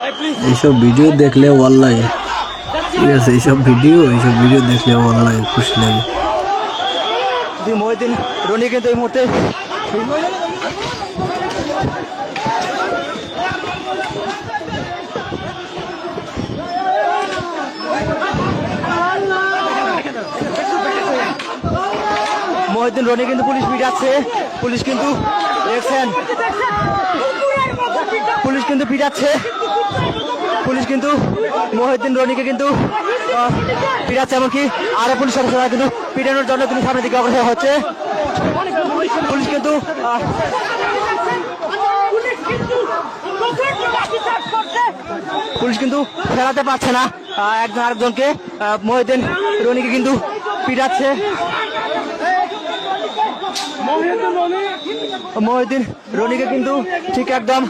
এইসব ভিডিও দেখলে ওয়াল্লাহি ঠিক আছে, এইসব ভিডিও দেখলে ওয়াল্লাহি খুশি লাগে। মহিউদ্দিন রনি কিন্তু এই মুহূর্তে মহিউদ্দিন রনি কিন্তু পুলিশ পিটাচ্ছে, পুলিশ কিন্তু দেখছেন পুলিশ কিন্তু পিটাচ্ছে, পুলিশ কিন্তু মহিউদ্দিন রনিকে কিন্তু পিটাচ্ছে, এমনকি আরো পুলিশ সদস্যরা কিন্তু পিটানোর জন্য কিন্তু সামনের দিকে অগ্রসর হচ্ছে। পুলিশ কিন্তু ফেরাতে পারছে না একজন আরেকজনকে, মহিউদ্দিন রনিকে কিন্তু পিটাচ্ছে। মহিউদ্দিন রনিকে কিন্তু ঠিক একদম